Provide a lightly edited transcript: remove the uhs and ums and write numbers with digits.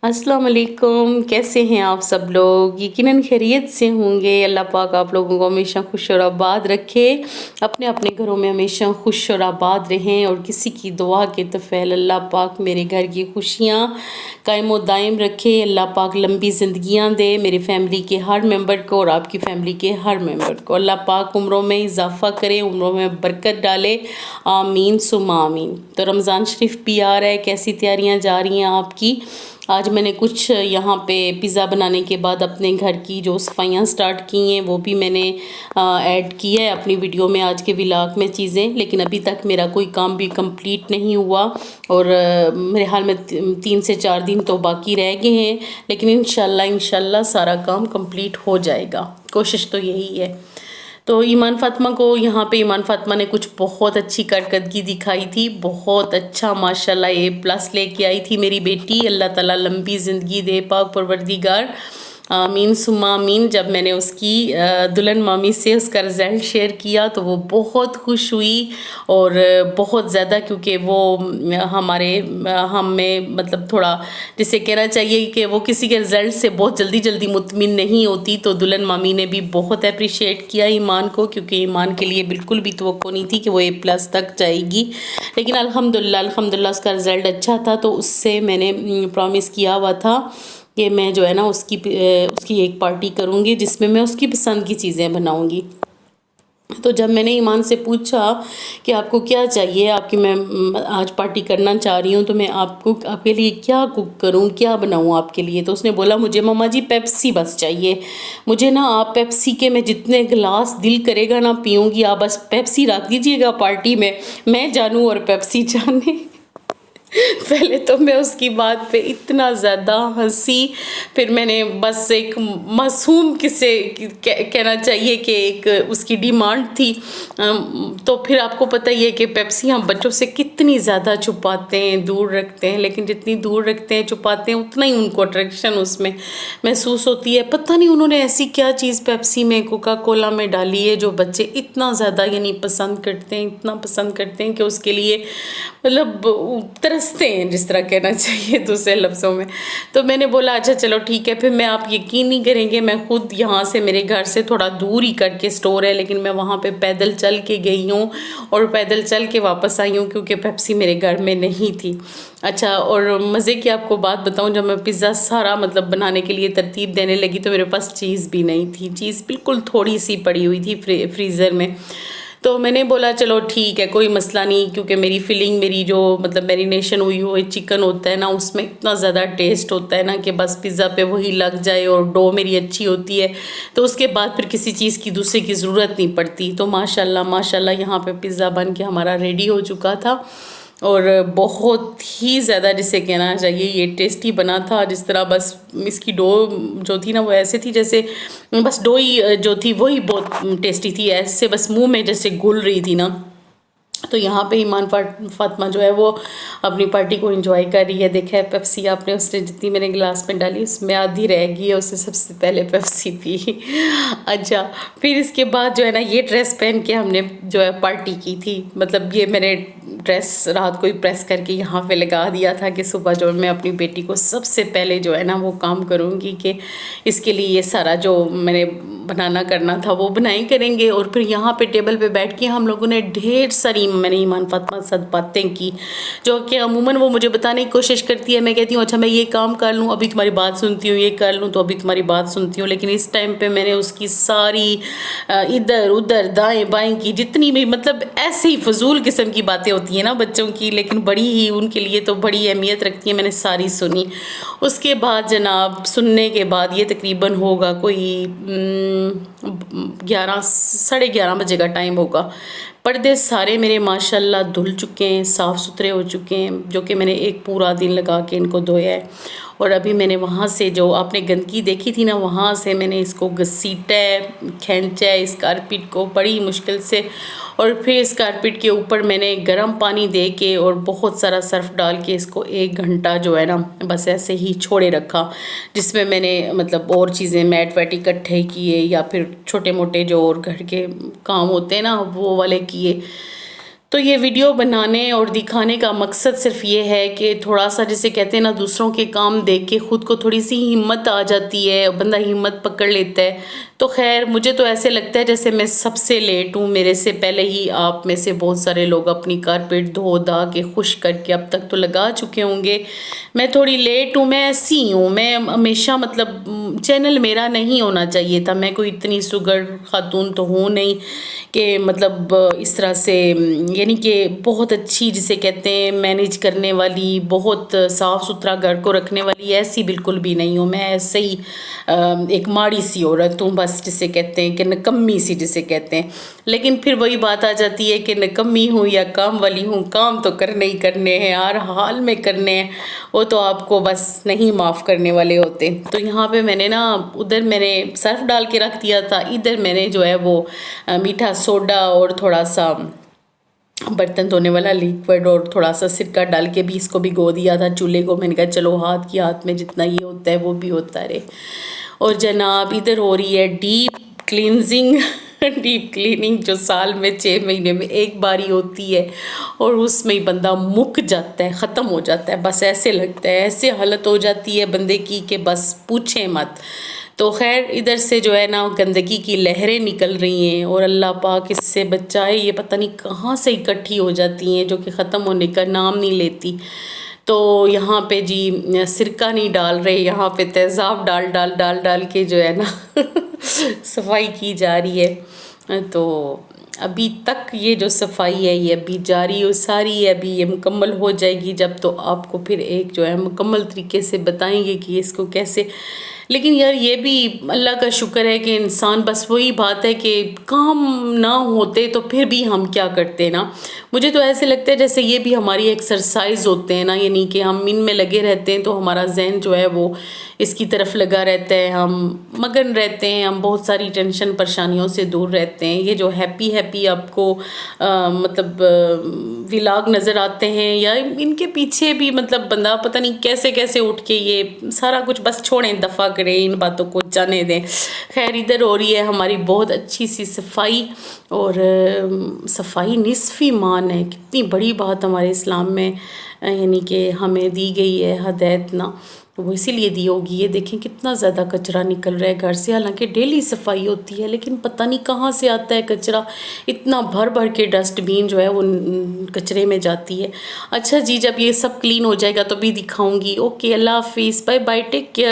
अस्सलाम वालेकुम। कैसे हैं आप सब लोग? यकीनन खैरियत से होंगे। अल्लाह पाक आप लोगों को हमेशा खुश और आबाद रखे, अपने अपने घरों में हमेशा खुश और आबाद रहें। और किसी की दुआ के तफ़ैल अल्लाह पाक मेरे घर की खुशियाँ कायम व दायम रखे। अल्लाह पाक लंबी ज़िंदगियाँ दे मेरी फ़ैमिली के हर मेंबर को और आपकी फ़ैमिली के हर मेंबर को। अल्लाह पाक उम्रों में इजाफ़ा करे, उम्रों में बरकत डाले। आमीन सुम्मा आमीन। तो रमज़ान शरीफ भी आ रहा है, कैसी तैयारियां जा रही हैं आपकी? आज मैंने कुछ यहाँ पे पिज़्ज़ा बनाने के बाद अपने घर की जो सफाइयाँ स्टार्ट की हैं वो भी मैंने ऐड की है अपनी वीडियो में, आज के व्लॉग में चीज़ें। लेकिन अभी तक मेरा कोई काम भी कंप्लीट नहीं हुआ और मेरे हाल में 3 से 4 दिन तो बाकी रह गए हैं। लेकिन इंशाल्लाह सारा काम कंप्लीट हो जाएगा, कोशिश तो यही है। तो ईमान फ़ातिमा को यहाँ पे ईमान फ़ातिमा ने कुछ बहुत अच्छी कारकर्दगी दिखाई थी, बहुत अच्छा माशाल्लाह A+ लेके आई थी मेरी बेटी। अल्लाह ताला लंबी ज़िंदगी दे पाक परवरदिगार, आमीन सुम्मा आमीन। जब मैंने उसकी दुल्हन मामी से उसका रिज़ल्ट शेयर किया तो वो बहुत खुश हुई और बहुत ज़्यादा, क्योंकि वो हमारे हमें मतलब थोड़ा जिसे कहना चाहिए कि वो किसी के रिज़ल्ट से बहुत जल्दी जल्दी मुतमिन नहीं होती। तो दुल्हन मामी ने भी बहुत अप्रिशिएट किया ईमान को, क्योंकि ईमान के लिए बिल्कुल भी तवक्को नहीं थी कि वो A+ तक जाएगी। लेकिन अल्हम्दुलिल्लाह उसका रिज़ल्ट अच्छा था। तो उससे मैंने प्रॉमिस किया हुआ था कि मैं जो है ना उसकी एक पार्टी करूँगी जिसमें मैं उसकी पसंद की चीज़ें बनाऊँगी। तो जब मैंने ईमान से पूछा कि आपको क्या चाहिए, आपकी मैं आज पार्टी करना चाह रही हूँ तो मैं आपके लिए क्या कुक करूँ, क्या बनाऊँ आपके लिए, तो उसने बोला मुझे मम्मा जी पेप्सी बस चाहिए। मुझे ना आप पेप्सी के मैं जितने गिलास दिल करेगा ना पीऊँगी, आप बस पेप्सी रख दीजिएगा पार्टी में, मैं जानूँ और पेप्सी जाने। पहले तो मैं उसकी बात पे इतना ज़्यादा हंसी, फिर मैंने बस एक मासूम किसे कहना चाहिए कि एक उसकी डिमांड थी। तो फिर आपको पता ही है कि पेप्सी हम बच्चों से कितनी ज़्यादा छुपाते हैं, दूर रखते हैं, लेकिन जितनी दूर रखते हैं छुपाते हैं उतना ही उनको अट्रैक्शन उसमें महसूस होती है। पता नहीं उन्होंने ऐसी क्या चीज़ पेप्सी में, कोका कोला में डाली है जो बच्चे इतना ज़्यादा यानी पसंद करते हैं, इतना पसंद करते हैं कि उसके लिए मतलब तरसते हैं, जिस तरह कहना चाहिए दूसरे लफ्ज़ों में। तो मैंने बोला अच्छा चलो ठीक है। फिर मैं, आप यकीन नहीं करेंगे, मैं खुद यहाँ से मेरे घर से थोड़ा दूर ही करके स्टोर है, लेकिन मैं वहाँ पे पैदल चल के गई हूँ और पैदल चल के वापस आई हूँ क्योंकि पेप्सी मेरे घर में नहीं थी। अच्छा, और मज़े की आपको बात बताऊँ, जब मैं पिज़्ज़ा सारा मतलब बनाने के लिए तरतीब देने लगी तो मेरे पास चीज़ भी नहीं थी। चीज़ बिल्कुल थोड़ी सी पड़ी हुई थी फ्रीज़र में। तो मैंने बोला चलो ठीक है, कोई मसला नहीं, क्योंकि मेरी फीलिंग, मेरी जो मतलब मैरिनेशन हुई हुई चिकन होता है ना, उसमें इतना ज़्यादा टेस्ट होता है ना कि बस पिज़्ज़ा पे वही लग जाए और डो मेरी अच्छी होती है तो उसके बाद फिर किसी चीज़ की दूसरे की ज़रूरत नहीं पड़ती। तो माशाल्लाह यहाँ पे पिज़्ज़ा बन के हमारा रेडी हो चुका था और बहुत ही ज़्यादा, जिसे कहना चाहिए, ये टेस्टी बना था। जिस तरह बस इसकी डो जो थी ना वो ऐसे थी जैसे बस डो ही जो थी वही बहुत टेस्टी थी, ऐसे बस मुंह में जैसे घुल रही थी ना। तो यहाँ पे ईमान फातिमा जो है वो अपनी पार्टी को एंजॉय कर रही है। देखा है पेप्सी आपने, उसने जितनी मैंने गिलास में डाली उसमें आधी रह गई है, उसने सबसे पहले पेप्सी पी। अच्छा, फिर इसके बाद जो है ना ये ड्रेस पहन के हमने जो है पार्टी की थी। मतलब ये मैंने ड्रेस रात को ही प्रेस करके यहाँ पे लगा दिया था कि सुबह जो मैं अपनी बेटी को सबसे पहले जो है ना वो काम करूँगी कि इसके लिए ये सारा जो मैंने बनाना करना था वो बनाई करेंगे। और फिर यहाँ पे टेबल पे बैठ के हम लोगों ने ढेर सारी, मैंने ईमान फातिमा के साथ बातें की जो कि अमूमन वो मुझे बताने की कोशिश करती है। मैं कहती हूँ अच्छा मैं ये काम कर लूँ, अभी तुम्हारी बात सुनती हूँ, ये कर लूँ तो अभी तुम्हारी बात सुनती हूँ। लेकिन इस टाइम पे मैंने उसकी सारी इधर उधर दाएं बाएं की जितनी भी मतलब ऐसे ही फजूल किस्म की बातें होती हैं ना बच्चों की, लेकिन बड़ी ही उनके लिए तो बड़ी अहमियत रखती है, मैंने सारी सुनी। उसके बाद जनाब सुनने के बाद ये तकरीबन होगा कोई 11 साढ़े 11 बजे का टाइम होगा। पर्दे सारे मेरे माशाल्लाह धुल चुके हैं, साफ़ सुथरे हो चुके हैं, जो कि मैंने एक पूरा दिन लगा के इनको धोया है। और अभी मैंने वहाँ से जो आपने गंदगी देखी थी ना, वहाँ से मैंने इसको घसीटा है, खींचा है इस कारपेट को बड़ी मुश्किल से। और फिर इस कारपेट के ऊपर मैंने गर्म पानी दे के और बहुत सारा सर्फ डाल के इसको 1 घंटा जो है ना बस ऐसे ही छोड़े रखा, जिसमें मैंने मतलब और चीज़ें मैट वैट इकट्ठे किए या फिर छोटे मोटे जो और घर के काम होते हैं ना वो वाले किए। تو یہ ویڈیو بنانے اور دکھانے کا مقصد صرف یہ ہے کہ تھوڑا سا جسے کہتے ہیں نا، دوسروں کے کام دیکھ کے خود کو تھوڑی سی ہمت آ جاتی ہے، بندہ ہمت پکڑ لیتا ہے۔ تو خیر مجھے تو ایسے لگتا ہے جیسے میں سب سے لیٹ ہوں، میرے سے پہلے ہی آپ میں سے بہت سارے لوگ اپنی کارپیٹ دھو دھا کے خشک کر کے اب تک تو لگا چکے ہوں گے۔ میں تھوڑی لیٹ ہوں، میں ایسی ہوں، میں ہمیشہ مطلب چینل میرا نہیں ہونا چاہیے تھا، میں کوئی اتنی سگر خاتون تو ہوں نہیں کہ مطلب اس طرح سے یعنی کہ بہت اچھی جسے کہتے ہیں مینیج کرنے والی، بہت صاف ستھرا گھر کو رکھنے والی، ایسی بالکل بھی نہیں ہوں میں، ایسے ہی ایک ماڑی سی عورت ہوں بس، جسے کہتے ہیں کہ نکمی سی جسے کہتے ہیں۔ لیکن پھر وہی بات آ جاتی ہے کہ نکمی ہوں یا کام والی ہوں، کام تو کرنے ہی کرنے ہیں، ہر حال میں کرنے ہیں، وہ تو آپ کو بس نہیں معاف کرنے والے ہوتے۔ تو یہاں پہ میں نے نا، ادھر میں نے سرف ڈال کے رکھ دیا تھا، ادھر میں نے جو ہے وہ میٹھا سوڈا اور تھوڑا سا برتن دھونے والا لیکوڈ اور تھوڑا سا سرکہ ڈال کے بھی اس کو بھگو دیا تھا چولہے کو۔ میں نے کہا چلو ہاتھ میں جتنا یہ ہوتا ہے وہ بھی ہوتا رہے۔ اور جناب ادھر ہو رہی ہے ڈیپ کلینزنگ ڈیپ کلیننگ، جو سال میں 6 مہینے میں ایک باری ہوتی ہے، اور اس میں ہی بندہ مک جاتا ہے، ختم ہو جاتا ہے، بس ایسے لگتا ہے، ایسے حالت ہو جاتی ہے بندے کی کہ بس پوچھیں مت۔ تو خیر ادھر سے جو ہے نا گندگی کی لہریں نکل رہی ہیں، اور اللہ پاک اس سے بچائے، یہ پتہ نہیں کہاں سے اکٹھی ہو جاتی ہیں جو کہ ختم ہونے کا نام نہیں لیتی۔ تو یہاں پہ جی سرکہ نہیں ڈال رہے، یہاں پہ تیزاب ڈال کے جو ہے نا صفائی کی جا رہی ہے۔ تو ابھی تک یہ جو صفائی ہے یہ ابھی جاری و ساری ہے، ابھی یہ مکمل ہو جائے گی جب، تو آپ کو پھر ایک جو ہے مکمل طریقے سے بتائیں گے کہ اس کو کیسے۔ لیکن یار یہ بھی اللہ کا شکر ہے کہ انسان، بس وہی بات ہے کہ کام نہ ہوتے تو پھر بھی ہم کیا کرتے نا۔ مجھے تو ایسے لگتا ہے جیسے یہ بھی ہماری ایکسرسائز ہوتے ہیں نا، یعنی کہ ہم ان میں لگے رہتے ہیں تو ہمارا ذہن جو ہے وہ اس کی طرف لگا رہتا ہے، ہم مگن رہتے ہیں، ہم بہت ساری ٹینشن پریشانیوں سے دور رہتے ہیں۔ یہ جو ہیپی آپ کو مطلب ولاگ نظر آتے ہیں، یا ان کے پیچھے بھی مطلب بندہ پتہ نہیں کیسے کیسے اٹھ کے یہ سارا کچھ بس چھوڑیں، دفع کریں، ان باتوں کو جانے دیں۔ خیر ادھر ہو رہی ہے ہماری بہت اچھی سی صفائی، اور صفائی نصف ایمان ہے، کتنی بڑی بات ہمارے اسلام میں یعنی کہ ہمیں دی گئی ہے ہدایت نا، وہ اسی لیے دی ہوگی۔ یہ دیکھیں کتنا زیادہ کچرا نکل رہا ہے گھر سے، حالانکہ ڈیلی صفائی ہوتی ہے لیکن پتہ نہیں کہاں سے آتا ہے کچرا، اتنا بھر کے ڈسٹ بین جو ہے وہ کچرے میں جاتی ہے۔ اچھا جی، جب یہ سب کلین ہو جائے گا تو بھی دکھاؤں گی۔ اوکے، اللہ حافظ، بائے بائے، ٹیک کیئر۔